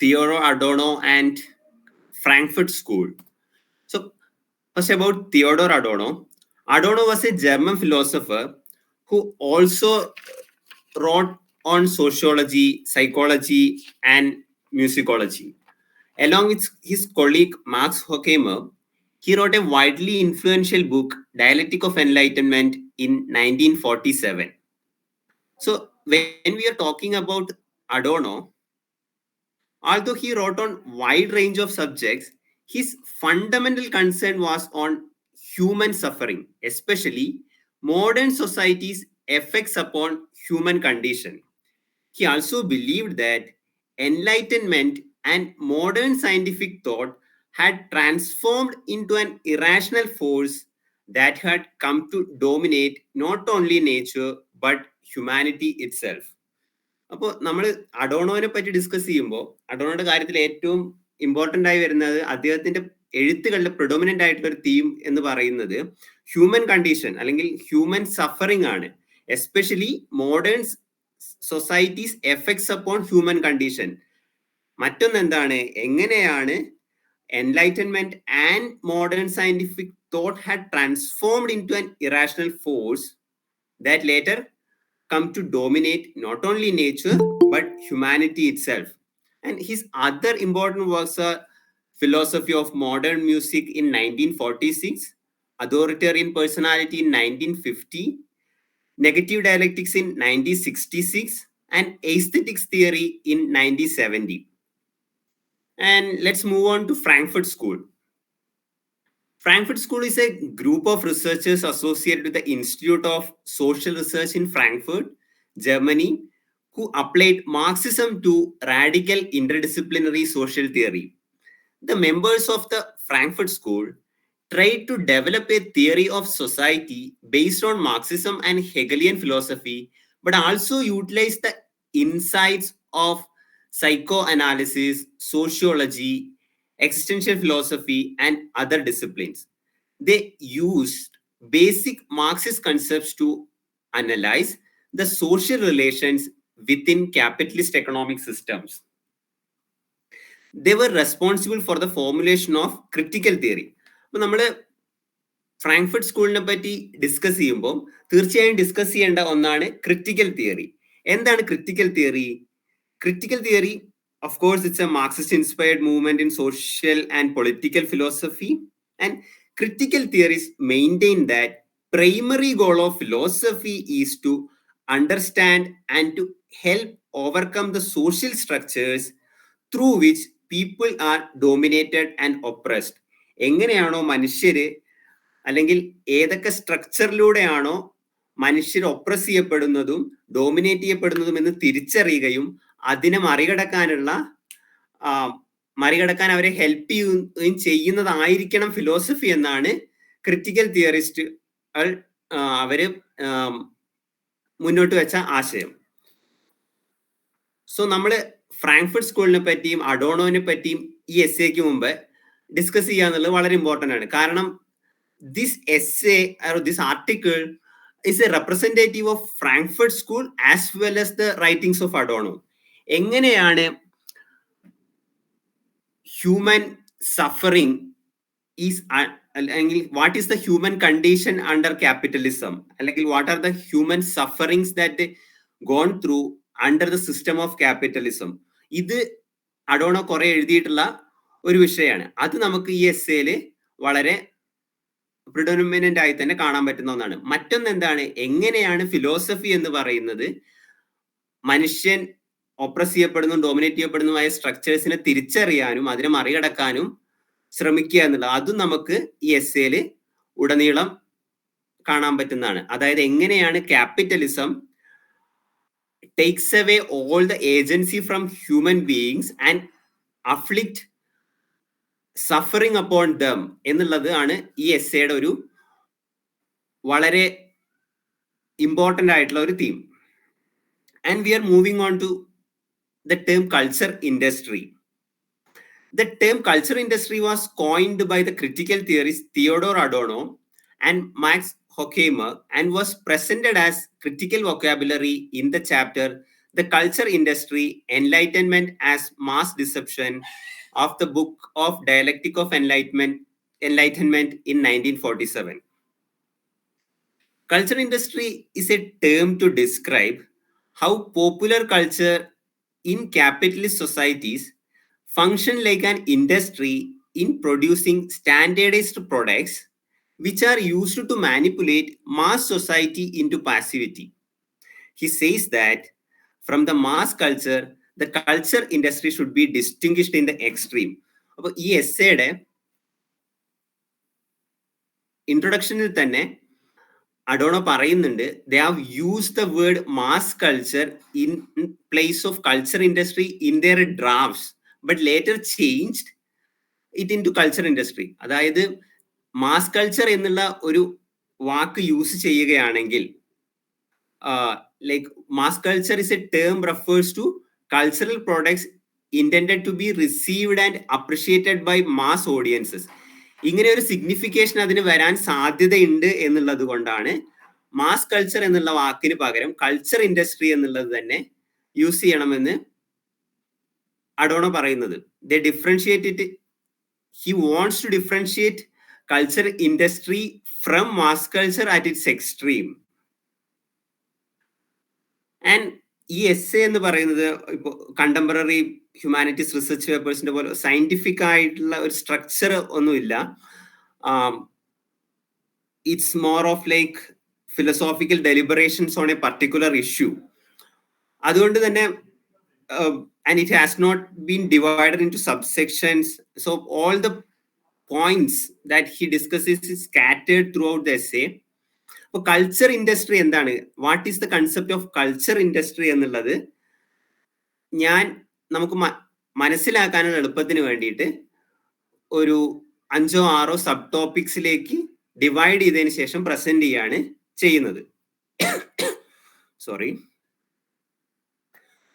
Theodore Adorno and Frankfurt School. So, first about Theodore Adorno. Adorno was a German philosopher who also wrote on sociology, psychology, and musicology. Along with his colleague Max Horkheimer, he wrote a widely influential book, Dialectic of Enlightenment, in 1947. So, when we are talking about Adorno, although he wrote on wide range of subjects, his fundamental concern was on human suffering, especially modern society's effects upon human condition. He also believed that enlightenment and modern scientific thought had transformed into an irrational force that had come to dominate not only nature but humanity itself. അപ്പോൾ നമ്മൾ അഡോണോനെ പറ്റി discuss ചെയ്യുമ്പോൾ അഡോണോയുടെ കാര്യത്തിൽ ഏറ്റവും important ആയി വരുന്നത് അദ്ദേഹത്തിന്റെ എഴുത്തുകളിലെ predominant ആയിട്ടുള്ള ഒരു തീം എന്ന് പറയുന്നത് ഹ്യൂമൻ കണ്ടീഷൻ അല്ലെങ്കിൽ ഹ്യൂമൻ സഫറിംഗ് ആണ്. Especially modern societies effects upon human condition. മറ്റൊന്ന് എന്താണ്, എങ്ങനെയാണ് enlightenment and modern scientific thought had transformed into an irrational force that later come to dominate not only nature but humanity itself. And his other important works are Philosophy of Modern Music in 1946, Authoritarian Personality in 1950, Negative Dialectics in 1966, and Aesthetics Theory in 1970. And let's move on to Frankfurt School. Frankfurt School is a group of researchers associated with the Institute of Social Research in Frankfurt, Germany, who applied Marxism to radical interdisciplinary social theory. The members of the Frankfurt School tried to develop a theory of society based on Marxism and Hegelian philosophy, but also utilized the insights of psychoanalysis, sociology, existential philosophy, and other disciplines. They used basic Marxist concepts to analyze the social relations within capitalist economic systems. They were responsible for the formulation of critical theory. അപ്പോൾ നമ്മൾ Frankfurt സ്കൂളിനെ പറ്റി discuss ചെയ്യുമ്പോൾ തീർച്ചയായും discuss ചെയ്യേണ്ട ഒന്നാണ് critical theory. എന്താണ് critical theory? Critical theory, of course, it's a Marxist-inspired movement in social and political philosophy. And critical theories maintain that primary goal of philosophy is to understand and to help overcome the social structures through which people are dominated and oppressed. എങ്ങനെയാണോ മനുഷ്യര് അല്ലെങ്കിൽ ഏതൊക്കെ സ്ട്രക്ചറിലൂടെയാണോ മനുഷ്യർ oppressed ചെയ്യപ്പെടുന്നതും dominate ചെയ്യപ്പെടുന്നതും എന്ന് തിരിച്ചറിയുകയും അതിനെ മറികടക്കാൻ അവരെ ഹെൽപ്പ് ചെയ്യുകയും ചെയ്യുന്നതായിരിക്കണം ഫിലോസഫി എന്നാണ് ക്രിറ്റിക്കൽ തിയറിസ്റ്റുകൾ അവര് മുന്നോട്ട് വെച്ച ആശയം. സോ നമ്മൾ ഫ്രാങ്ക്ഫർട്ട് സ്കൂളിനെ പറ്റിയും അഡോണോനെ പറ്റിയും ഈ എസ്സേക്ക് മുമ്പ് ഡിസ്കസ് ചെയ്യാന്നുള്ളത് വളരെ ഇമ്പോർട്ടൻ്റ് ആണ്. കാരണം this essay or this article is a representative of Frankfurt School as well as the writings of Adorno. എങ്ങനെയാണ് ഹ്യൂമൻ സഫറിങ് ഈസ് അല്ലെങ്കിൽ what is the human condition under capitalism, അല്ലെങ്കിൽ what are the human sufferings that gone through under the system of capitalism. ഇത് Adorno കുറെ എഴുതിയിട്ടുള്ള ഒരു വിഷയമാണ്. അത് നമുക്ക് ഈ എസ്സേയിൽ വളരെ പ്രിഡോമിനന്റ് ആയി തന്നെ കാണാൻ പറ്റുന്ന ഒന്നാണ്. മറ്റൊന്ന് എന്താണ്, എങ്ങനെയാണ് ഫിലോസഫി എന്ന് പറയുന്നത് മനുഷ്യൻ ഒപ്രസ് ചെയ്യപ്പെടുന്നതും ഡോമിനേറ്റ് ചെയ്യപ്പെടുന്നതുമായ സ്ട്രക്ചേഴ്സിനെ തിരിച്ചറിയാനും അതിനെ മറികടക്കാനും ശ്രമിക്കുക എന്നുള്ളത് അതും നമുക്ക് ഈ എസ്സേയിൽ ഉടനീളം കാണാൻ പറ്റുന്നതാണ്. അതായത് എങ്ങനെയാണ് capitalism takes away all the agency from human beings and afflict suffering upon them എന്നുള്ളത് ആണ് ഈ എസ്സേയുടെ ഒരു വളരെ ഇമ്പോർട്ടൻ്റ് ആയിട്ടുള്ള ഒരു theme. And we are moving on to the term culture industry. The term culture industry was coined by the critical theorist Theodore Adorno and Max Horkheimer and was presented as critical vocabulary in the chapter The Culture Industry, Enlightenment as Mass Deception of the Book of Dialectic of Enlightenment in 1947. Culture industry is a term to describe how popular culture in capitalist societies function like an industry in producing standardized products which are used to manipulate mass society into passivity. He says that from the mass culture, the culture industry should be distinguished in the extreme. അപ്പോൾ ഈ എസ്സേയുടെ ഇൻട്രൊഡക്ഷനിൽ തന്നെ Adorno പറയുന്നുണ്ട്, they have used the word mass culture in place of culture industry in their drafts, but later changed it into culture industry. അതായത് mass culture എന്നുള്ള ഒരു വാക്ക് use ചെയ്യുകയാണെങ്കിൽ like mass culture is a term refers to cultural products intended to be received and appreciated by mass audiences. ഇങ്ങനെ ഒരു സിഗ്നിഫിക്കേഷൻ അതിന് വരാൻ സാധ്യതയുണ്ട് എന്നുള്ളത് കൊണ്ടാണ് മാസ് കൾച്ചർ എന്നുള്ള വാക്കിന് പകരം കൾച്ചർ ഇൻഡസ്ട്രി എന്നുള്ളത് തന്നെ യൂസ് ചെയ്യണമെന്ന് അഡോണോ പറയുന്നത്. They differentiate it. He wants to differentiate culture industry from mass culture at its extreme. And ഈ എസ്സേ എന്ന് പറയുന്നത് ഇപ്പോൾ കണ്ടംപററി ഹ്യൂമാനിറ്റീസ് റിസർച്ച് പേപ്പേഴ്സിന്റെ പോലെ സയന്റിഫിക് ആയിട്ടുള്ള ഒരു സ്ട്രക്ചർ ഒന്നുമില്ല. It's more of like philosophical deliberations on A particular issue. അതുകൊണ്ട് തന്നെ and it has not been divided into subsections, so all the points that he discusses is scattered throughout the essay. അപ്പോൾ culture industry എന്താണ്, what is the concept of culture industry എന്നുള്ളത് നമുക്ക് മനസ്സിലാക്കാനുള്ള എളുപ്പത്തിന് വേണ്ടിയിട്ട് ഒരു 5-6 സബ് ടോപ്പിക്സിലേക്ക് ഡിവൈഡ് ചെയ്തതിന് ശേഷം പ്രസന്റ് ചെയ്യാണ് ചെയ്യുന്നത്. Sorry.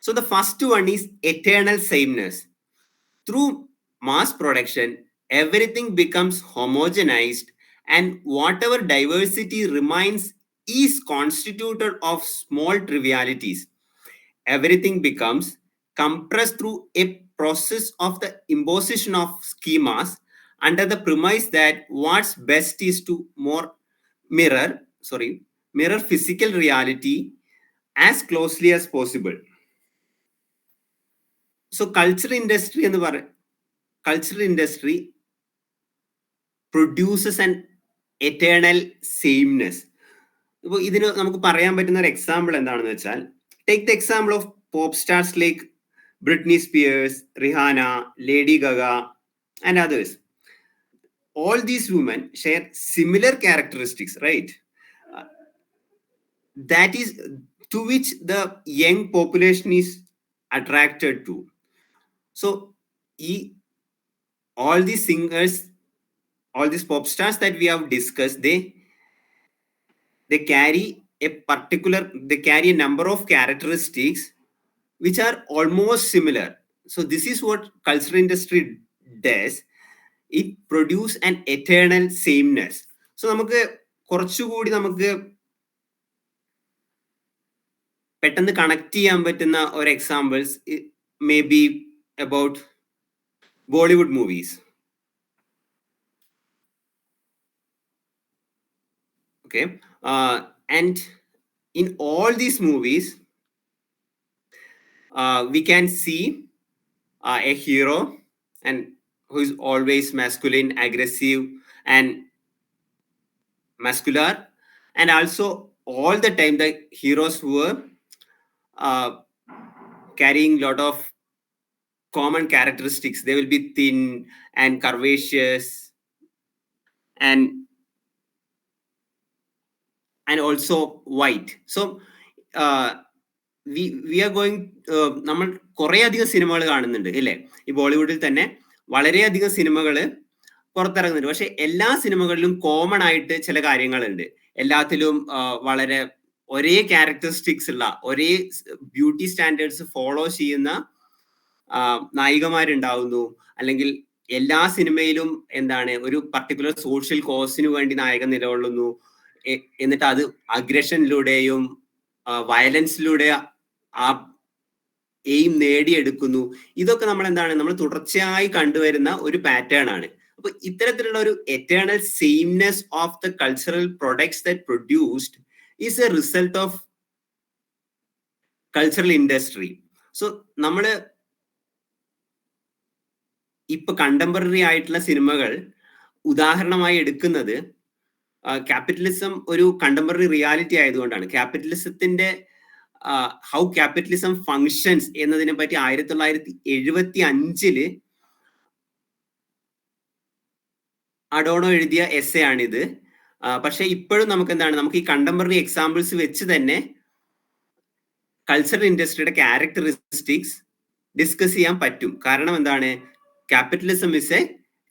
So the first one is eternal sameness. Through mass production, everything becomes homogenized, and whatever diversity remains is constituted of small trivialities. Everything becomes compressed through a process of the imposition of schemas under the premise that what's best is to mirror physical reality as closely as possible. So cultural industry produces an eternal sameness. ഇപ്പോൾ ഇതിന് നമുക്ക് പറയാൻ പറ്റുന്ന ഒരു example എന്താണെന്ന് വെച്ചാൽ, take the example of pop stars like Britney Spears, Rihanna, Lady Gaga and others. All these women share similar characteristics, right? That is to which the young population is attracted to. So all these singers, all these pop stars that we have discussed, they carry a number of characteristics which are almost similar. So this is what cultural industry does. It produce an eternal sameness. So നമുക്ക് കുറച്ചുകൂടി നമുക്ക് പെട്ടെന്ന് connect ചെയ്യാൻ പറ്റുന്ന ഒരു examples may be about Bollywood movies. Okay, and in all these movies, we can see a hero and who is always masculine, aggressive, and muscular, and also all the time the heroes were carrying a lot of common characteristics. They will be thin and curvaceous and also white. So we are going, നമ്മൾ കുറേ അധികം സിനിമകൾ കാണുന്നുണ്ട് അല്ലേ? ഈ ബോളിവുഡിൽ തന്നെ വളരെയധികം സിനിമകൾ പുറത്തിറങ്ങുന്നുണ്ട്. പക്ഷെ എല്ലാ സിനിമകളിലും കോമൺ ആയിട്ട് ചില കാര്യങ്ങളുണ്ട്. എല്ലാത്തിലും വളരെ ഒരേ ക്യാരക്ടറിസ്റ്റിക്സ് ഉള്ള, ഒരേ ബ്യൂട്ടി സ്റ്റാൻഡേർഡ്സ് ഫോളോ ചെയ്യുന്ന നായികമാരുണ്ടാവുന്നു. അല്ലെങ്കിൽ എല്ലാ സിനിമയിലും എന്താണ്, ഒരു പർട്ടിക്കുലർ സോഷ്യൽ കോസിന് വേണ്ടി നായകൻ നിലകൊള്ളുന്നു. എന്നിട്ട് അത് അഗ്രഷനിലൂടെയും വയലൻസിലൂടെ ആ എയിം നേടിയെടുക്കുന്നു. ഇതൊക്കെ നമ്മൾ തുടർച്ചയായി കണ്ടുവരുന്ന ഒരു പാറ്റേൺ ആണ്. അപ്പൊ ഇത്തരത്തിലുള്ള ഒരു eternal sameness of the cultural products that produced is a result of cultural industry. So നമ്മള് ഇപ്പൊ കണ്ടംപററി ആയിട്ടുള്ള സിനിമകൾ ഉദാഹരണമായി എടുക്കുന്നത് ക്യാപിറ്റലിസം ഒരു കണ്ടംപററി റിയാലിറ്റി ആയതുകൊണ്ടാണ്. ക്യാപിറ്റലിസത്തിന്റെ ഹൗ ക്യാപിറ്റലിസം ഫങ്ഷൻസ് എന്നതിനെ പറ്റി 1975 അഡോണോ എഴുതിയ എസ്സേ ആണിത്. പക്ഷെ ഇപ്പോഴും നമുക്ക് ഈ കണ്ടംപററി എക്സാമ്പിൾസ് വെച്ച് തന്നെ കൾച്ചറൽ ഇൻഡസ്ട്രിയുടെ ക്യാരക്ടറിസ്റ്റിക്സ് ഡിസ്കസ് ചെയ്യാൻ പറ്റും. കാരണം എന്താണ്, capitalism is A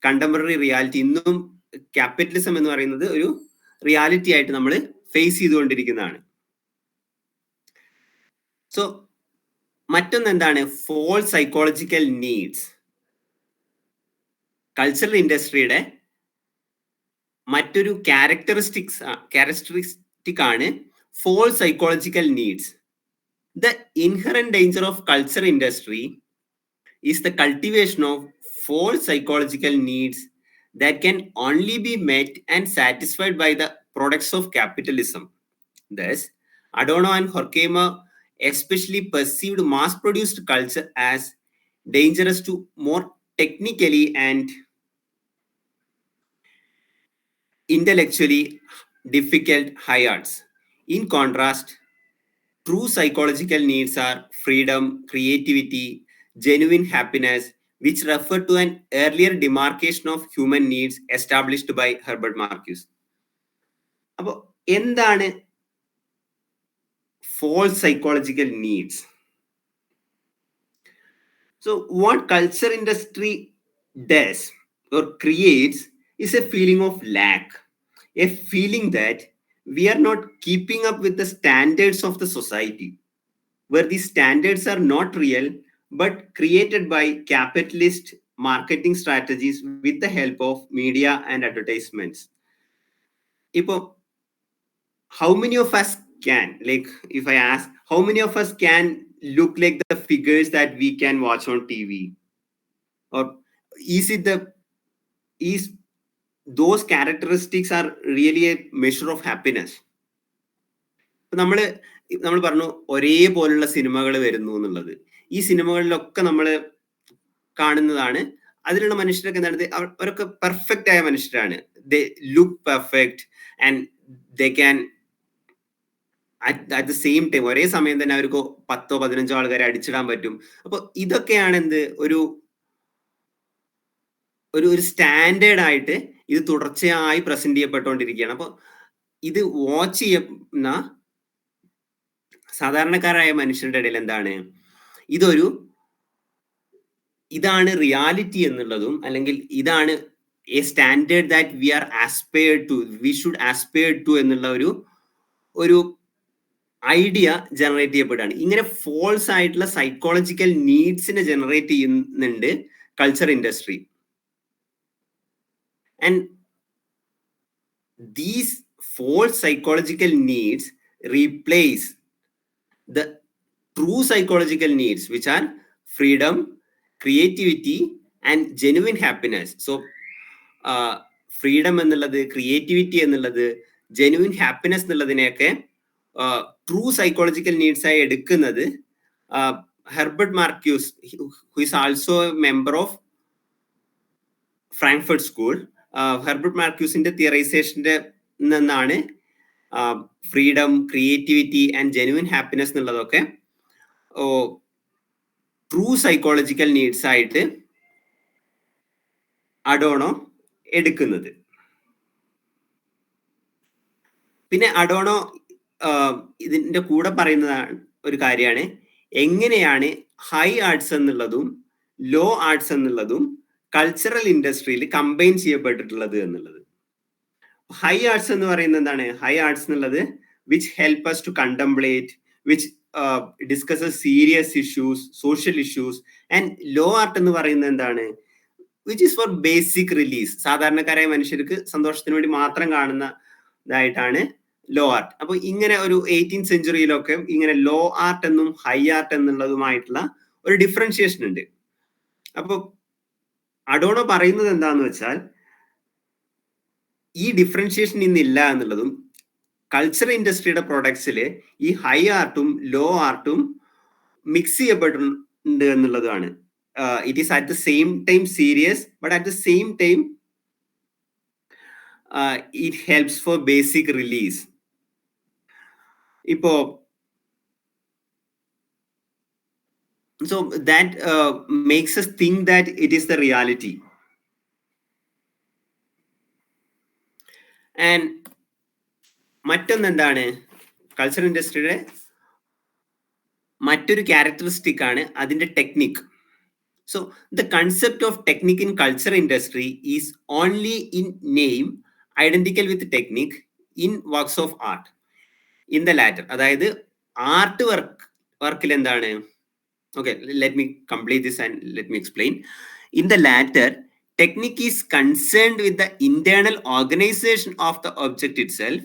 contemporary reality. ഇന്നും ക്യാപിറ്റലിസം എന്ന് പറയുന്നത് ഒരു റിയാലിറ്റി ആയിട്ട് നമ്മൾ ഫേസ് ചെയ്തുകൊണ്ടിരിക്കുന്നതാണ്. സോ മറ്റൊന്ന് എന്താണ്, ഫോൾസ് സൈക്കോളജിക്കൽ നീഡ്സ്. കൾച്ചറൽ ഇൻഡസ്ട്രിയുടെ മറ്റൊരു ക്യാരക്ടറിസ്റ്റിക് ആണ് false psychological needs. The inherent danger of culture industry is the cultivation of false psychological needs that can only be met and satisfied by the products of capitalism. Thus, Adorno and Horkheimer especially perceived mass-produced culture as dangerous to more technically and intellectually difficult high arts. In contrast, true psychological needs are freedom, creativity, genuine happiness, which refer to an earlier demarcation of human needs established by Herbert Marcuse. അപ്പോൾ എന്താണ് false psychological needs? So what culture industry does or creates is a feeling of lack, a feeling that we are not keeping up with the standards of the society, where these standards are not real but created by capitalist marketing strategies with the help of media and advertisements. Ipo, how many of us can, like if I ask, how many of us can look like the figures that we can watch on TV? Or is those characteristics are really a measure of happiness? നമ്മൾ പറഞ്ഞു ഒരേപോലുള്ള സിനിമകൾ വരുന്നു എന്നുള്ളത്. ഈ സിനിമകളിലൊക്കെ നമ്മൾ കാണുന്നതാണ്, അതിലുള്ള മനുഷ്യരൊക്കെ എന്താണ്, അവരൊക്കെ പെർഫെക്റ്റ് ആയ മനുഷ്യരാണ്. They look perfect and they can at the same time, ഒരേ സമയം തന്നെ അവർക്ക് 10-15 ആൾക്കാരെ അടിച്ചിടാൻ പറ്റും. അപ്പൊ ഇതൊക്കെയാണ് ഒരു സ്റ്റാൻഡേർഡ് ആയിട്ട് ഇത് തുടർച്ചയായി പ്രസന്റ് ചെയ്യപ്പെട്ടുകൊണ്ടിരിക്കുകയാണ്. അപ്പൊ ഇത് വാച്ച് ചെയ്യുന്ന സാധാരണക്കാരായ മനുഷ്യരുടെ ഇടയിൽ എന്താണ്, ഇതാണ് റിയാലിറ്റി എന്നുള്ളതും, അല്ലെങ്കിൽ ഇതാണ് a standard that we should aspire to എന്നുള്ള ഒരു ഐഡിയ ജനറേറ്റ് ചെയ്യപ്പെടുകയാണ്. ഇങ്ങനെ ഫോൾസ് ആയിട്ടുള്ള സൈക്കോളജിക്കൽ നീഡ്സിനെ ജനറേറ്റ് ചെയ്യുന്നുണ്ട് culture industry. And these false psychological needs replace the true psychological needs, which are freedom, creativity and genuine happiness. So freedom എന്നുള്ളത്, creativity എന്നുള്ളത്, genuine happiness എന്നുള്ളതിനെയൊക്കെ ട്രൂ സൈക്കോളജിക്കൽ നീഡ്സ് ആയി എടുക്കുന്നത് Herbert Marcuse, who is also a member of Frankfurt School. Herbert മാർക്യൂസിന്റെ തിയറൈസേഷന്റെ നിന്നാണ് freedom, creativity and genuine happiness എന്നുള്ളതൊക്കെ true psychological needs ആയിട്ട് അഡോണോ എടുക്കുന്നത്. പിന്നെ അഡോണോ ഇതിന്റെ കൂടെ പറയുന്ന ഒരു കാര്യമാണ് എങ്ങനെയാണ് ഹൈ ആർട്സ് എന്നുള്ളതും ലോ ആർട്സ് എന്നുള്ളതും കൾച്ചറൽ ഇൻഡസ്ട്രിയിൽ കമ്പൈൻ ചെയ്യപ്പെട്ടിട്ടുള്ളത് എന്നുള്ളത്. ഹൈ ആർട്സ് എന്ന് പറയുന്നത് എന്താണ്? ഹൈ ആർട്സ് എന്നുള്ളത് which help us to contemplate, which discusses serious issues, social issues. And low art എന്ന് പറയുന്നത് എന്താണ്? Which is for basic release. സാധാരണക്കാരായ മനുഷ്യർക്ക് സന്തോഷത്തിന് വേണ്ടി മാത്രം കാണുന്നതായിട്ടാണ് ലോ ആർട്ട്. അപ്പൊ ഇങ്ങനെ ഒരു 18th സെഞ്ചുറിയിലൊക്കെ ഇങ്ങനെ ലോ ആർട്ട് എന്നും ഹൈ ആർട്ട് എന്നുള്ളതുമായിട്ടുള്ള ഒരു ഡിഫറൻഷിയേഷൻ ഉണ്ട്. അപ്പോൾ അഡോണോ പറയുന്നത് എന്താന്ന് വെച്ചാൽ ഈ ഡിഫറൻഷിയേഷൻ ഇന്നില്ല എന്നുള്ളതും കൾച്ചർ ഇൻഡസ്ട്രിയുടെ പ്രൊഡക്ട്സിൽ ഈ ഹൈ ആർട്ടും ലോ ആർട്ടും മിക്സ് ചെയ്യപ്പെട്ടിട്ടുണ്ട് എന്നുള്ളതാണ്. It is at the same time serious, but at the same time it helps for basic release. ഇപ്പോ so that makes us think that it is the reality. And മറ്റൊന്ന് എന്താണ്, culture ഇൻഡസ്ട്രിയുടെ മറ്റൊരു characteristic ആണ് അതിന്റെ technique. So the concept of technique in culture industry is only in name identical with technique in works of art. In the latter, അതായത് art വർക്കിൽ എന്താണ്, okay, let me complete this and let me explain. In the latter, technique is concerned with the internal organization of the object itself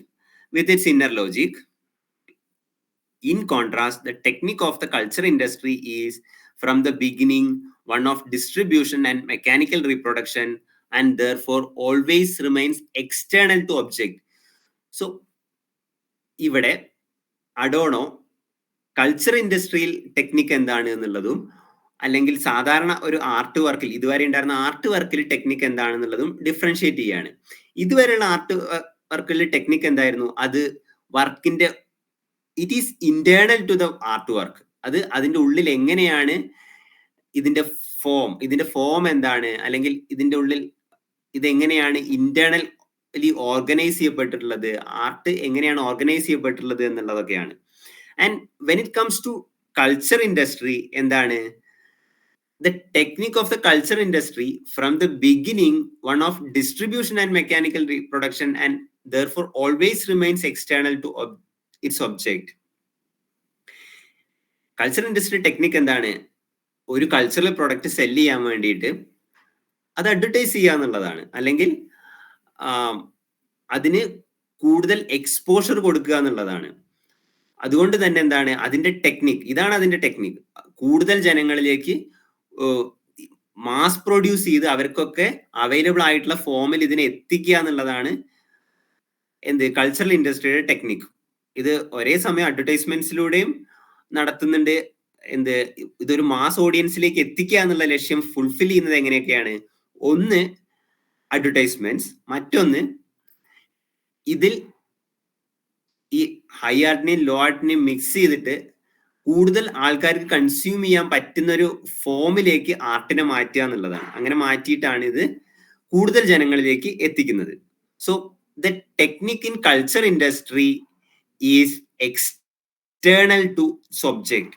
with its inner logic. In contrast, the technique of the culture industry is from the beginning one of distribution and mechanical reproduction, and therefore always remains external to object. So ഇവിടെ അഡോണോ culture ഇൻഡസ്ട്രിയിൽ technique എന്താണ് എന്നുള്ളതും, അല്ലെങ്കിൽ സാധാരണ ഒരു art വർക്കിൽ, ഇതുവരെ ഉണ്ടായിരുന്ന ആർട്ട് വർക്കിൽ ടെക്നിക്ക് എന്താണെന്നുള്ളതും ഡിഫറൻഷിയേറ്റ് ചെയ്യാണ്. ഇതുവരെയുള്ള ആർട്ട് വർക്കിൽ ടെക്നിക്ക് എന്തായിരുന്നു, അത് വർക്കിന്റെ it is internal to the art work. അത് അതിന്റെ ഉള്ളിൽ എങ്ങനെയാണ് ഇതിന്റെ ഫോം എന്താണ്, അല്ലെങ്കിൽ ഇതിന്റെ ഉള്ളിൽ ഇതെങ്ങനെയാണ് ഇന്റേണലി ഓർഗനൈസ് ചെയ്യപ്പെട്ടിട്ടുള്ളത്, ആർട്ട് എങ്ങനെയാണ് organise ചെയ്യപ്പെട്ടിട്ടുള്ളത് എന്നുള്ളതൊക്കെയാണ്. And when it comes to culture industry, endane the technique of the culture industry from the beginning one of distribution and mechanical reproduction, and therefore always remains external to its object. Culture industry technique endane ഒരു cultural product cell ചെയ്യാൻ വേണ്ടിയിട്ട് അത് advertise ചെയ്യുക എന്നുള്ളതാണ്, അല്ലെങ്കിൽ അതിന് കൂടുതൽ exposure കൊടുക്കുക എന്നുള്ളതാണ്. അതുകൊണ്ട് തന്നെ എന്താണ് അതിന്റെ ടെക്നിക്, ഇതാണ് അതിന്റെ ടെക്നിക്. കൂടുതൽ ജനങ്ങളിലേക്ക് മാസ് പ്രൊഡ്യൂസ് ചെയ്ത് അവർക്കൊക്കെ അവൈലബിൾ ആയിട്ടുള്ള ഫോമിൽ ഇതിനെ എത്തിക്കുക എന്നുള്ളതാണ് കൾച്ചറൽ ഇൻഡസ്ട്രിയുടെ ടെക്നിക്. ഇത് ഒരേ സമയം അഡ്വർടൈസ്മെന്റ്സിലൂടെയും നടത്തുന്നുണ്ട്. ഇതൊരു മാസ് ഓഡിയൻസിലേക്ക് എത്തിക്കുക എന്നുള്ള ലക്ഷ്യം ഫുൾഫിൽ ചെയ്യുന്നത് എങ്ങനെയൊക്കെയാണ്, ഒന്ന് അഡ്വർടൈസ്മെന്റ്സ്, മറ്റൊന്ന് ഇതിൽ ഈ ഹൈ ആർട്ടിനെയും ലോ ആർട്ടിനെയും മിക്സ് ചെയ്തിട്ട് കൂടുതൽ ആൾക്കാർക്ക് കൺസ്യൂം ചെയ്യാൻ പറ്റുന്ന ഒരു ഫോമിലേക്ക് ആർട്ടിനെ മാറ്റുക എന്നുള്ളതാണ്. അങ്ങനെ മാറ്റിയിട്ടാണ് ഇത് കൂടുതൽ ജനങ്ങളിലേക്ക് എത്തിക്കുന്നത്. So the technique in culture industry is external to subject.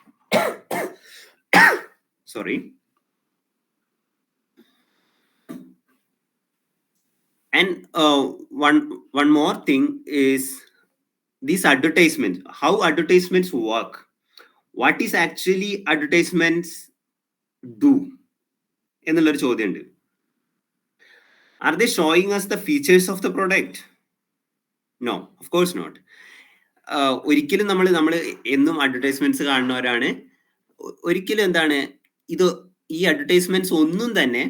Sorry. And one more thing is these advertisements, how advertisements work. What is actually advertisements do എന്നുള്ളൊരു ചോദ്യമുണ്ട്. Are they showing us the features of the product? No, of course not. ഒരിക്കലും നമ്മൾ എന്നും advertisements കാണുന്നവരാണ്. ഒരിക്കലും എന്താണ് ഈ advertisements ഒന്നും തന്നെ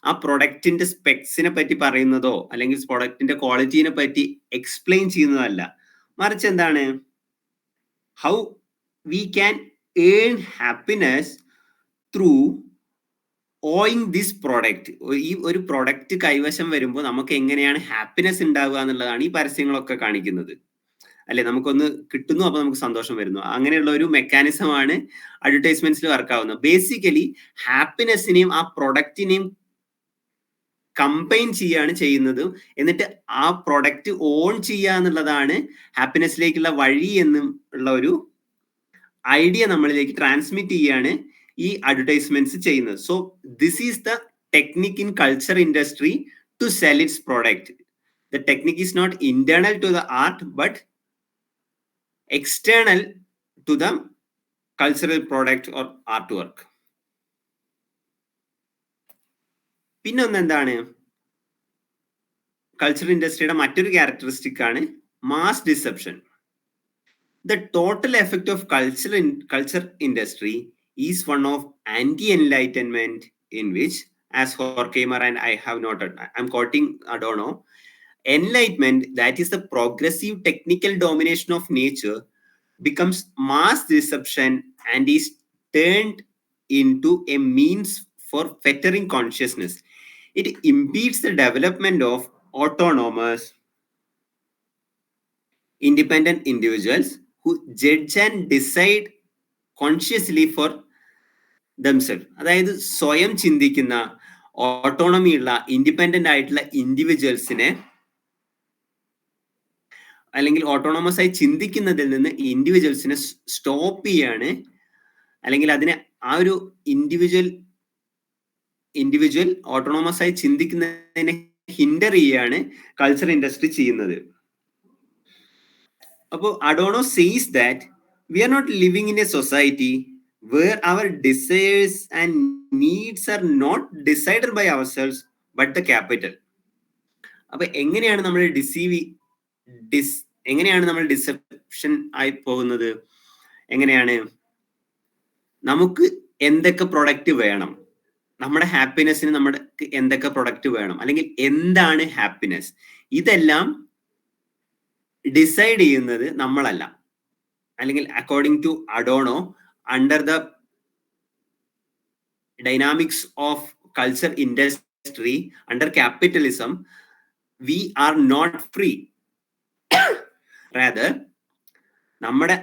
ആ പ്രൊഡക്റ്റിന്റെ സ്പെക്സിനെ പറ്റി പറയുന്നതോ അല്ലെങ്കിൽ പ്രൊഡക്റ്റിന്റെ ക്വാളിറ്റിനെ പറ്റി എക്സ്പ്ലെയിൻ ചെയ്യുന്നതല്ല. മറിച്ച് എന്താണ്, how we can earn happiness through owing this product. ഈ ഒരു പ്രൊഡക്റ്റ് കൈവശം വരുമ്പോൾ നമുക്ക് എങ്ങനെയാണ് ഹാപ്പിനെസ് ഉണ്ടാവുക എന്നുള്ളതാണ് ഈ പരസ്യങ്ങളൊക്കെ കാണിക്കുന്നത്. അല്ലെ, നമുക്കൊന്ന് കിട്ടുന്നു, അപ്പൊ നമുക്ക് സന്തോഷം വരുന്നു. അങ്ങനെയുള്ള ഒരു മെക്കാനിസമാണ് അഡ്വർടൈസ്മെന്റ്സിൽ വർക്കാവുന്നത്. ബേസിക്കലി ഹാപ്പിനെസിനെയും ആ പ്രൊഡക്റ്റിനെയും കമ്പൈൻ ചെയ്യാണ് ചെയ്യുന്നത്. എന്നിട്ട് ആ പ്രൊഡക്റ്റ് ഓൺ ചെയ്യുക എന്നുള്ളതാണ് ഹാപ്പിനെസ്സിലേക്കുള്ള വഴി എന്നുള്ള ഒരു ഐഡിയ നമ്മളിലേക്ക് ട്രാൻസ്മിറ്റ് ചെയ്യാണ് ഈ അഡ്വർടൈസ്മെന്റ്സ് ചെയ്യുന്നത്. So this is the technique in culture industry to sell its product. The technique is not internal to the art but external to the cultural product or art work. പിന്നൊന്ന് എന്താണ്, culture ഇൻഡസ്ട്രിയുടെ മറ്റൊരു characteristic ആണ് mass deception. The total effect of culture industry is one of anti-enlightenment, in which, as Horkheimer and I have noted, I'm quoting Adorno, enlightenment, that is the progressive technical domination of nature, becomes mass deception and is turned into a means for fettering consciousness. It impedes the development of autonomous, independent individuals who judge and decide consciously for themselves. അതായത് സ്വയം ചിന്തിക്കുന്ന, autonomy ഉള്ള, independent ആയിട്ടുള്ള ഇൻഡിവിജ്വൽസിനെ, അല്ലെങ്കിൽ autonomous ആയി ചിന്തിക്കുന്നതിൽ നിന്ന് ഈ ഇൻഡിവിജ്വൽസിനെ stop ചെയ്യാണ്, അല്ലെങ്കിൽ അതിനെ ആ ഒരു ഇൻഡിവിജ്വൽ ഓട്ടോണമസ് ആയി ചിന്തിക്കുന്നതിനെ ഹിൻഡർ ചെയ്യാണ് കൾച്ചർ ഇൻഡസ്ട്രി ചെയ്യുന്നത്. അപ്പോൾ Adorno says that we are not living in a society where our desires and needs are not decided by ourselves but the capital. അപ്പൊ എങ്ങനെയാണ് നമ്മൾ എങ്ങനെയാണ് നമ്മൾ ഡിസെപ്ഷൻ ആയി പോകുന്നത്? എങ്ങനെയാണ് നമുക്ക് എന്തൊക്കെ പ്രൊഡക്റ്റ് വേണം, നമ്മുടെ ഹാപ്പിനെസ്സിന് നമുക്ക് എന്തൊക്കെ പ്രൊഡക്റ്റ് വേണം, അല്ലെങ്കിൽ എന്താണ് ഹാപ്പിനെസ്, ഇതെല്ലാം ഡിസൈഡ് ചെയ്യുന്നത് നമ്മളല്ല. അല്ലെങ്കിൽ according to Adorno, under the dynamics of culture industry, under capitalism, we are not free. Rather, നമ്മുടെ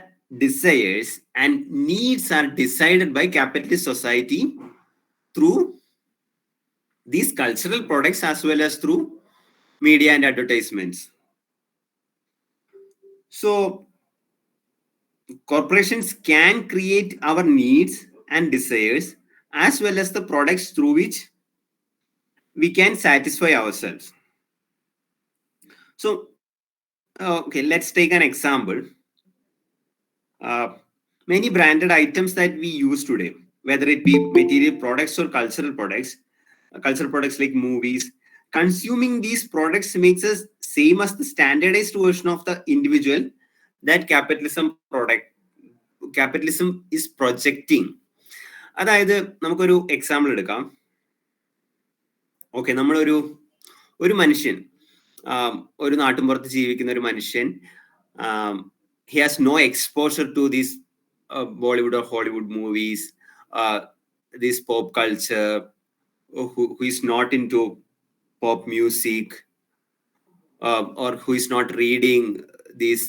desires and needs are decided by capitalist society through these cultural products as well as through media and advertisements. So, corporations can create our needs and desires as well as the products through which we can satisfy ourselves. So, okay, let's take an example. Many branded items that we use today, whether it be material products or cultural products like movies, consuming these products makes us same as the standardized version of the individual that capitalism is projecting. അതായത് നമുക്കൊരു example എടുക്കാം. Okay, നമ്മളൊരു മനുഷ്യൻ, ഒരു നാട്ടിൻപുറത്ത് ജീവിക്കുന്ന ഒരു മനുഷ്യൻ, he has no exposure to these Bollywood or Hollywood movies, this pop culture, who is not into pop music, or who is not reading these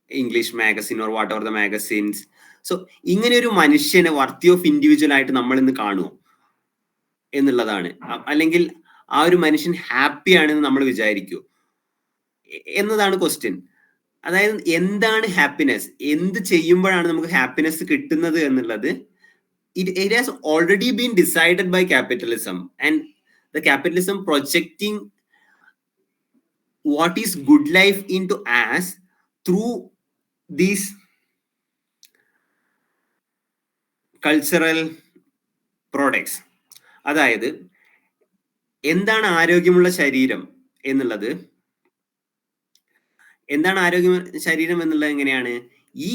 English magazine or whatever the magazines. So ഇങ്ങനെ ഒരു മനുഷ്യനെ വർത്തി of individual ആയിട്ട് നമ്മൾ ഇന്ന് കാണുമോ എന്നുള്ളതാണ്. അല്ലെങ്കിൽ ആ ഒരു മനുഷ്യൻ ഹാപ്പി ആണെന്ന് നമ്മൾ വിചാരിക്കുമോ എന്നതാണ് ക്വസ്റ്റ്യൻ. അതായത് എന്താണ് ഹാപ്പിനെസ്, എന്ത് ചെയ്യുമ്പോഴാണ് നമുക്ക് ഹാപ്പിനെസ് കിട്ടുന്നത് എന്നുള്ളത്, it has already been decided by capitalism, and the capitalism projecting what is good life into us through these cultural products. അതായത് എന്താണ് ആരോഗ്യമുള്ള ശരീരം എന്നുള്ളത്, എങ്ങനെയാണ് ഈ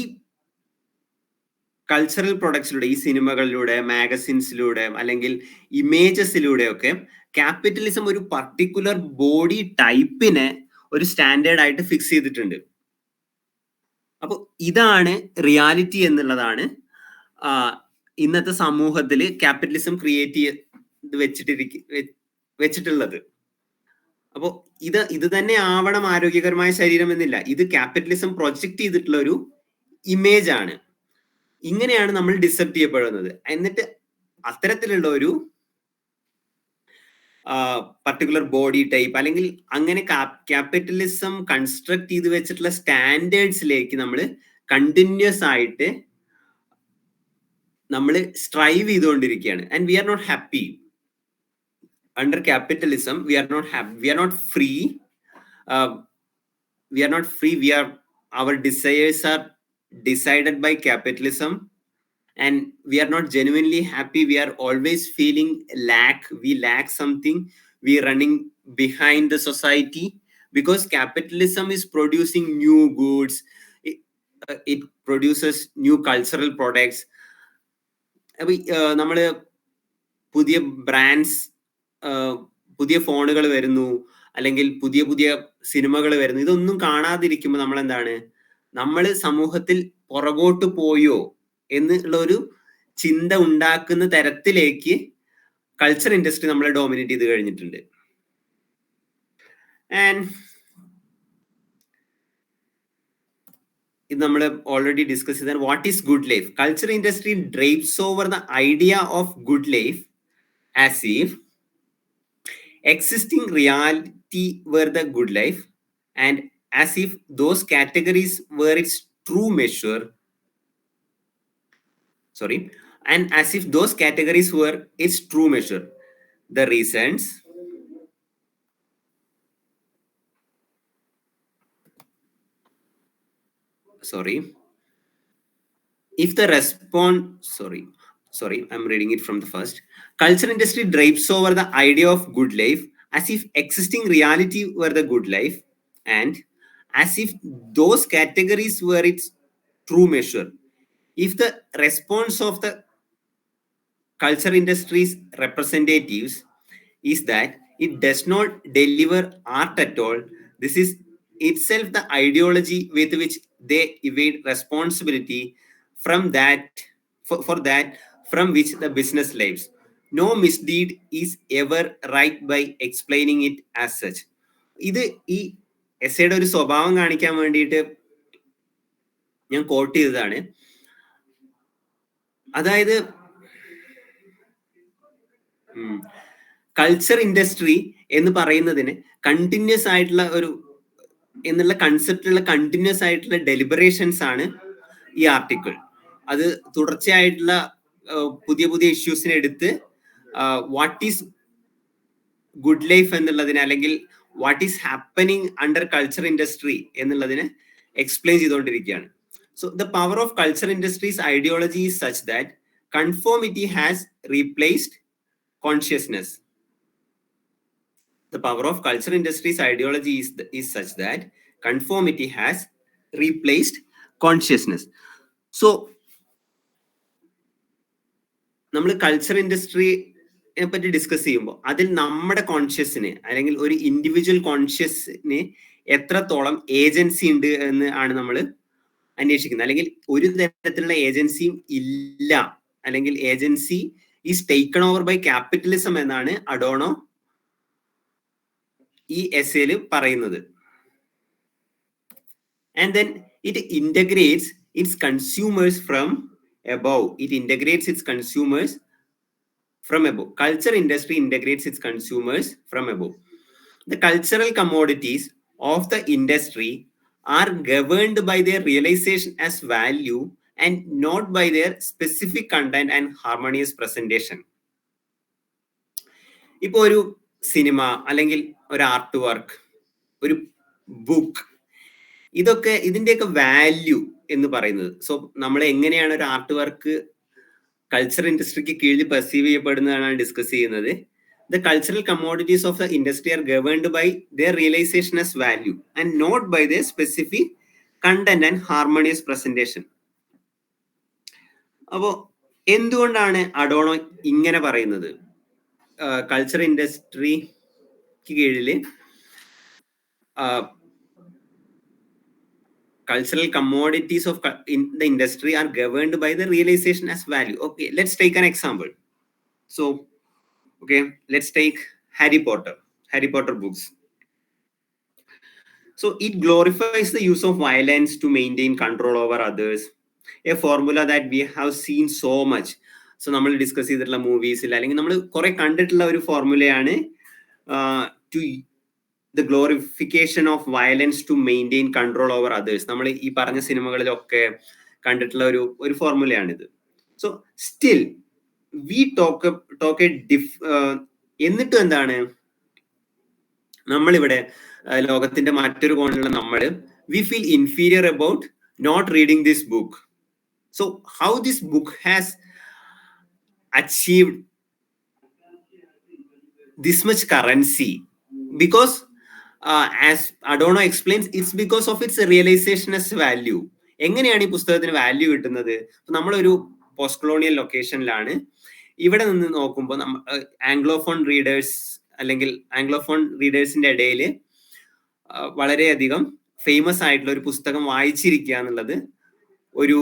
കൾച്ചറൽ പ്രൊഡക്ട്സിലൂടെ, ഈ സിനിമകളിലൂടെ, മാഗസിൻസിലൂടെ, അല്ലെങ്കിൽ ഇമേജസിലൂടെ ഒക്കെ ക്യാപിറ്റലിസം ഒരു പർട്ടിക്കുലർ ബോഡി ടൈപ്പിനെ ഒരു സ്റ്റാൻഡേർഡ് ആയിട്ട് ഫിക്സ് ചെയ്തിട്ടുണ്ട്. അപ്പോൾ ഇതാണ് റിയാലിറ്റി എന്നുള്ളതാണ് ഇന്നത്തെ സമൂഹത്തിൽ ക്യാപിറ്റലിസം ക്രിയേറ്റ് വെച്ചിട്ടുള്ളത്. അപ്പോൾ ഇത് തന്നെ ആവണം ആരോഗ്യകരമായ ശരീരം എന്നില്ല. ഇത് ക്യാപിറ്റലിസം പ്രൊജക്ട് ചെയ്തിട്ടുള്ള ഒരു ഇമേജ് ആണ്. ഇങ്ങനെയാണ് നമ്മൾ ഡിസെപ്റ്റ് ചെയ്യപ്പെടുന്നത്. എന്നിട്ട് അത്തരത്തിലുള്ള ഒരു പർട്ടിക്കുലർ ബോഡി ടൈപ്പ്, അല്ലെങ്കിൽ അങ്ങനെ ക്യാപിറ്റലിസം കൺസ്ട്രക്ട് ചെയ്ത് വെച്ചിട്ടുള്ള സ്റ്റാൻഡേർഡ്സിലേക്ക് നമ്മൾ കണ്ടിന്യൂസ് ആയിട്ട് നമ്മൾ സ്ട്രൈവ് ചെയ്തുകൊണ്ടിരിക്കുകയാണ്. And we are not happy under capitalism. We are not happy, we are not free, our desires are decided by capitalism, and we are not genuinely happy. We are always feeling we lack something, we are running behind the society because capitalism is producing new goods, it produces new cultural products, അപ്പൊ നമ്മള് പുതിയ brands, പുതിയ ഫോണുകൾ വരുന്നു, അല്ലെങ്കിൽ പുതിയ പുതിയ സിനിമകൾ വരുന്നു, ഇതൊന്നും കാണാതിരിക്കുമ്പോൾ നമ്മൾ എന്താണ്, നമ്മൾ സമൂഹത്തിൽ പുറകോട്ട് പോയോ എന്നുള്ള ഒരു ചിന്ത ഉണ്ടാക്കുന്ന തരത്തിലേക്ക് കൾച്ചർ ഇൻഡസ്ട്രി നമ്മളെ ഡോമിനേറ്റ് ചെയ്ത് കഴിഞ്ഞിട്ടുണ്ട്. ആൻഡ് ഇത് നമ്മൾ ഓൾറെഡി ഡിസ്കസ് ചെയ്താൽ what is good life. Culture industry drives over the idea of good life as if existing reality were the good life, and as if those categories were its true measure. Sorry, and as if those categories were its true measure. The reasons. Sorry. If the response. Sorry, I'm reading it from the first. Culture industry drapes over the idea of good life as if existing reality were the good life, and as if those categories were its true measure. If the response of the culture industry's representatives is that it does not deliver art at all, this is itself the ideology with which they evade responsibility from that for that from which the business lives. No misdeed is ever right by explaining it as such. ഇത് ഈ എസ്സേയുടെ ഒരു സ്വഭാവം കാണിക്കാൻ വേണ്ടിയിട്ട് ഞാൻ coat ചെയ്തതാണ്. അതായത് culture industry എന്ന് പറയുന്നതിന് കണ്ടിന്യൂസ് ആയിട്ടുള്ള ഒരു എന്നുള്ള കൺസെപ്റ്റിലുള്ള കണ്ടിന്യൂസ് ആയിട്ടുള്ള ഡെലിബറേഷൻസ് ആണ് ഈ ആർട്ടിക്കിൾ. അത് തുടർച്ചയായിട്ടുള്ള പുതിയ പുതിയ ഇഷ്യൂസിനെ എടുത്ത് വാട്ട് ഈസ് ഗുഡ് ലൈഫ് എന്നുള്ളതിനെ, അല്ലെങ്കിൽ what is happening under culture industry എന്നുള്ളതിനെ എക്സ്പ്ലെയിൻ ചെയ്തുകൊണ്ടിരിക്കുകയാണ്. So the power of culture industries ideology is such that conformity has replaced consciousness. The power of culture industry's ideology is such that conformity has replaced consciousness. So നമ്മൾ culture ഇൻഡസ്ട്രിയെ പറ്റി discuss ചെയ്യുമ്പോൾ അതിൽ നമ്മുടെ കോൺഷ്യസിന് അല്ലെങ്കിൽ ഒരു individual കോൺഷ്യസിന് എത്രത്തോളം agency ഉണ്ട് എന്ന് ആണ് നമ്മൾ അന്വേഷിക്കുന്നത്. അല്ലെങ്കിൽ ഒരു തരത്തിലുള്ള ഏജൻസിയും ഇല്ല, അല്ലെങ്കിൽ agency is taken over by capitalism എന്നാണ് അഡോണോ ഈ എസ്സേയിൽ പറയുന്നത്. And then it integrates its consumers from above. It integrates its consumers from above. Culture industry integrates its consumers from above. The cultural commodities of the industry are governed by their realization as value and not by their specific content and harmonious presentation. ഇപ്പോൾ ഒരു cinema അല്ലെങ്കിൽ ഒരു art work, ഒരു book, ഇതൊക്കെ ഇതിന്റെയൊക്കെ value എന്ന് പറയുന്നത്, so നമ്മൾ എങ്ങനെയാണ് ഒരു ആർട്ട് വർക്ക് കൾച്ചർ ഇൻഡസ്ട്രിക്ക് കീഴിൽ പെർസീവ് ചെയ്യപ്പെടുന്നതാണ് ഡിസ്കസ് ചെയ്യുന്നത്. The cultural commodities of the industry are governed by their realization as value and not by their specific content and harmonious presentation. അപ്പോൾ എന്തുകൊണ്ടാണ് അഡോണോ ഇങ്ങനെ പറയുന്നത്? കൾച്ചർ ഇൻഡസ്ട്രിക്ക് കീഴിൽ cultural commodities of in the industry are governed by the realization as value. Okay, let's take an example. So, okay, let's take Harry Potter books. So it glorifies the use of violence to maintain control over others, a formula that we have seen so much. So നമ്മൾ discuss ചെയ്തിട്ടുള്ള മൂവീസിൽ അല്ലെങ്കിൽ നമ്മൾ കുറെ കണ്ടിട്ടുള്ള ഒരു ഫോർമുലയാണ് to the glorification of violence to maintain control over others. നമ്മൾ ഈ പറഞ്ഞ സിനിമകളിലൊക്കെ കണ്ടിട്ടുള്ള ഒരു ഫോർമുലയാണിത്. സോ സ്റ്റിൽ വി ടോക്ക് എന്നിട്ടും എന്താണ് നമ്മളിവിടെ ലോകത്തിന്റെ മറ്റൊരു കോണിലുള്ള നമ്മൾ we feel inferior about not reading this book. So how this book has achieved this much currency? Because as Adorno explains, it's because of its realization as value. എങ്ങനെയാണ് ഈ പുസ്തകത്തിന് വാല്യൂ കിട്ടുന്നത്? നമ്മളൊരു പോസ്റ്റ് കൊളോണിയൽ ലൊക്കേഷനിലാണ്. ഇവിടെ നിന്ന് നോക്കുമ്പോൾ Anglophone readers അല്ലെങ്കിൽ Anglophone റീഡേഴ്സിന്റെ ഇടയിൽ വളരെയധികം ഫേമസ് ആയിട്ടുള്ള ഒരു പുസ്തകം വായിച്ചിരിക്കുക എന്നുള്ളത് ഒരു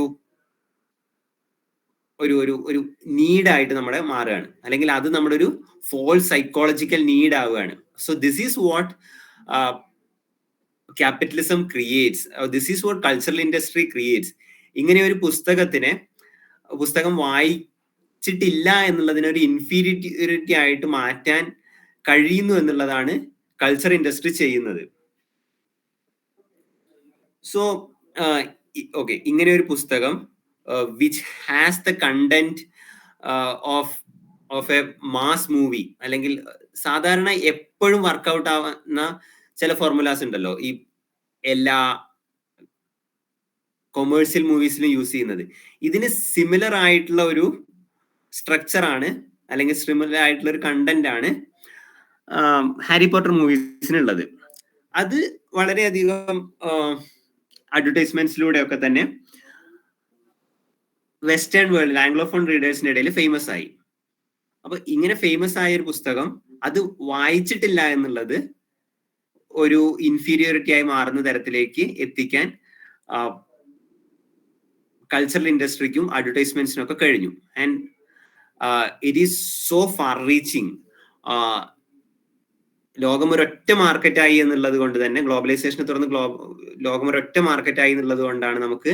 ഒരു ഒരു ഒരു നീഡായിട്ട് നമ്മുടെ മാറുകയാണ്, അല്ലെങ്കിൽ അത് നമ്മുടെ ഒരു ഫോൾസ് സൈക്കോളജിക്കൽ നീഡ് ആവുകയാണ്. So this is what capitalism creates, this is what cultural industry creates. ഇങ്ങനെ ഒരു പുസ്തകം വായിച്ചിട്ടില്ല എന്നുള്ളതിനെ ഒരു ഇൻഫീരിയോറിറ്റി ആയിട്ട് മാറ്റാൻ കഴിയുന്നു എന്നുള്ളതാണ് കൾച്ചർ ഇൻഡസ്ട്രി ചെയ്യുന്നത്. സോ ഓക്കെ, ഇങ്ങനെ ഒരു പുസ്തകം which has the content of a mass movie, അല്ലെങ്കിൽ സാധാരണ എപ്പോഴും വർക്ക്ഔട്ട് ആവുന്ന ചില ഫോർമുലാസ് ഉണ്ടല്ലോ ഈ എല്ലാ കൊമേഴ്സ്യൽ മൂവീസിലും യൂസ് ചെയ്യുന്നത്. ഇതിന് സിമിലർ ആയിട്ടുള്ള ഒരു സ്ട്രക്ചർ ആണ്, അല്ലെങ്കിൽ സിമിലർ ആയിട്ടുള്ള ഒരു കണ്ടന്റ് ആണ് ഹാരി പോട്ടർ മൂവീസിനുള്ളത്. അത് വളരെയധികം അഡ്വർടൈസ്മെന്റ്സിലൂടെ ഒക്കെ തന്നെ വെസ്റ്റേൺ വേൾഡിൽ ആംഗ്ലോഫോൺ റീഡേഴ്സിന്റെ ഇടയിൽ ഫേമസ് ആയി. അപ്പൊ ഇങ്ങനെ ഫേമസ് ആയ ഒരു പുസ്തകം അത് വായിച്ചിട്ടില്ല എന്നുള്ളത് ഒരു ഇൻഫീരിയോറിറ്റി ആയി മാറുന്ന തരത്തിലേക്ക് എത്തിക്കാൻ കൾച്ചറൽ ഇൻഡസ്ട്രിക്കും അഡ്വർടൈസ്മെന്റ്സിനും ഒക്കെ കഴിഞ്ഞു. And it is so far reaching. ലോകം ഒരൊറ്റ മാർക്കറ്റായി എന്നുള്ളത് കൊണ്ട് തന്നെ, ഗ്ലോബലൈസേഷനെ തുടർന്ന് ലോകം ഒരൊറ്റ മാർക്കറ്റായി എന്നുള്ളത് കൊണ്ടാണ് നമുക്ക്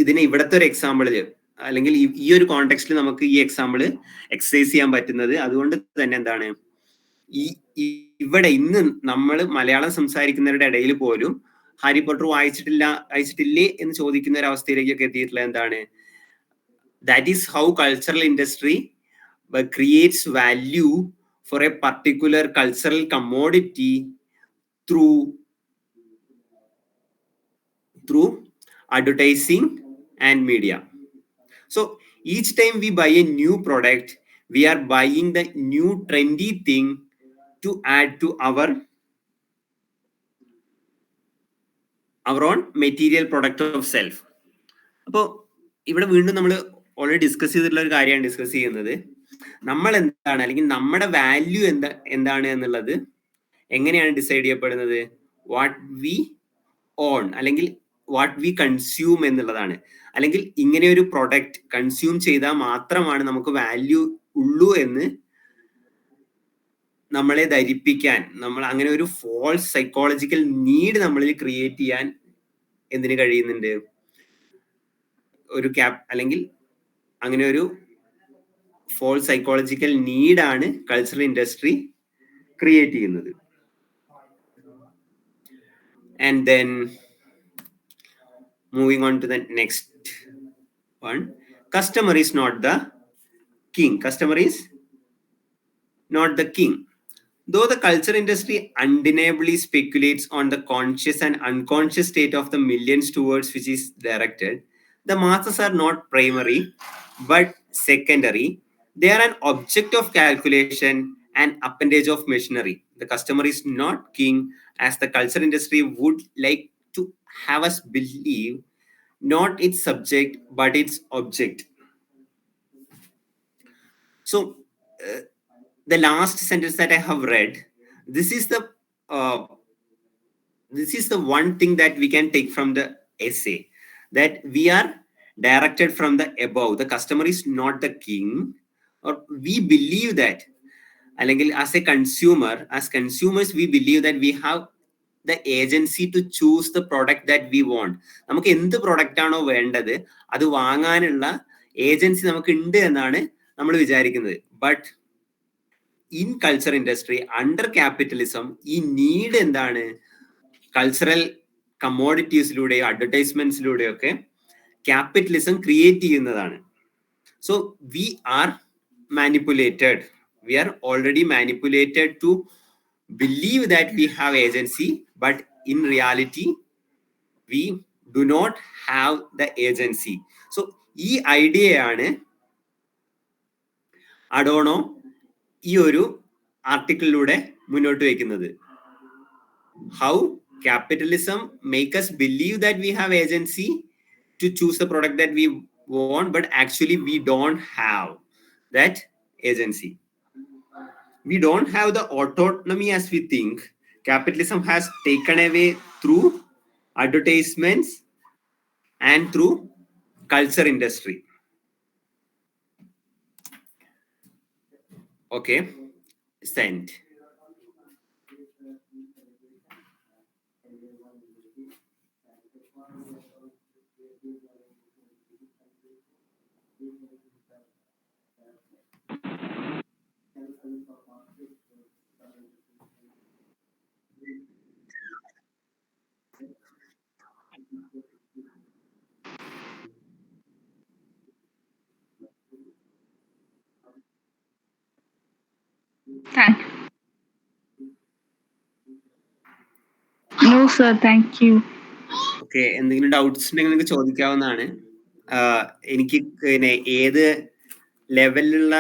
ഇതിനെ ഇവിടത്തെ ഒരു എക്സാമ്പിള്, അല്ലെങ്കിൽ ഈ ഒരു കോണ്ടെക്സ്റ്റിൽ നമുക്ക് ഈ എക്സാമ്പിള് എക്സസൈസ് ചെയ്യാൻ പറ്റുന്നത്. അതുകൊണ്ട് തന്നെ എന്താണ്, ഇവിടെ ഇന്ന് നമ്മൾ മലയാളം സംസാരിക്കുന്നവരുടെ ഇടയിൽ പോലും ഹാരി പോട്ടർ വായിച്ചിട്ടില്ലേ എന്ന് ചോദിക്കുന്ന ഒരു അവസ്ഥയിലേക്കൊക്കെ എത്തിയിട്ടുള്ള എന്താണ്, that is how cultural industry creates value for a particular cultural commodity through advertising and media. So each time we buy a new product, we are buying the new trendy thing to add to our own material product of self. അപ്പോൾ ഇവിടെ വീണ്ടും നമ്മൾ already discuss ചെയ്തിട്ടുള്ള ഒരു കാര്യമാണ് discuss ചെയ്യുന്നത്. നമ്മൾ എന്താണ്, അല്ലെങ്കിൽ നമ്മുടെ വാല്യൂ എന്താണ് എന്നുള്ളത് എങ്ങനെയാണ് ഡിസൈഡ് ചെയ്യപ്പെടുന്നത്? വാട്ട് വി ഓൺ, അല്ലെങ്കിൽ വാട്ട് വി കൺസ്യൂം എന്നുള്ളതാണ്. അല്ലെങ്കിൽ ഇങ്ങനെ ഒരു പ്രൊഡക്റ്റ് കൺസ്യൂം ചെയ്താൽ മാത്രമാണ് നമുക്ക് വാല്യൂ ഉള്ളൂ എന്ന് നമ്മളെ ധരിപ്പിക്കാൻ, നമ്മൾ അങ്ങനെ ഒരു ഫോൾസ് സൈക്കോളജിക്കൽ നീഡ് നമ്മളിൽ ക്രിയേറ്റ് ചെയ്യാൻ എന്തിന് കഴിയുന്നുണ്ട്? ഒരു അല്ലെങ്കിൽ അങ്ങനെ ഒരു ഫോൾസ് സൈക്കോളജിക്കൽ നീഡാണ് കൾച്ചറൽ ഇൻഡസ്ട്രി ക്രിയേറ്റ് ചെയ്യുന്നത്. And then moving on to the next one, customer is not the king. Customer is not the king. Though the culture industry undeniably speculates on the conscious and unconscious state of the millions towards which is directed, the masses are not primary but secondary. They are an object of calculation and appendage of machinery. The customer is not king as the culture industry would like to have us believe, not its subject but its object. So the last sentence that I have read, this is the one thing that we can take from the essay, that we are directed from the above. The customer is not the king, or we believe that, അല്ലെങ്കിൽ as consumers we believe that we have the agency to choose the product that we want. നമുക്ക് എന്ത് product ആണോ വേണ്ടത് അത് വാങ്ങാനുള്ള agency നമുക്ക് ഉണ്ട് എന്നാണ് നമ്മൾ വിചാരിക്കുന്നത്. But in culture industry under capitalism ഈ നീഡ് എന്താണ്? കൾച്ചറൽ കമ്മോഡിറ്റീസിലൂടെയോ അഡ്വർടൈസ്മെന്റ്സിലൂടെയോ ഒക്കെ ക്യാപിറ്റലിസം ക്രിയേറ്റ് ചെയ്യുന്നതാണ്. So we are manipulated. We are already manipulated to believe that we have agency, but in reality we do not have the agency. So ഈ ഐഡിയയാണ് അഡോണോ ഈ ഒരു ആർട്ടിക്കിളിലൂടെ മുന്നോട്ട് വയ്ക്കുന്നത്. How capitalism make us believe that we have agency to choose the product that we want, but actually we don't have that agency. We don't have the autonomy as we think. Capitalism has taken away through advertisements and through culture industry. Okay, sent. Thank. No, sir. Thank you. Okay, എന്തെങ്കിലും doubts ഉണ്ടെങ്കിൽ നിങ്ങൾക്ക് ചോദിക്കാവുന്നതാണ്. എനിക്ക് പിന്നെ ഏത് ലെവലിലുള്ള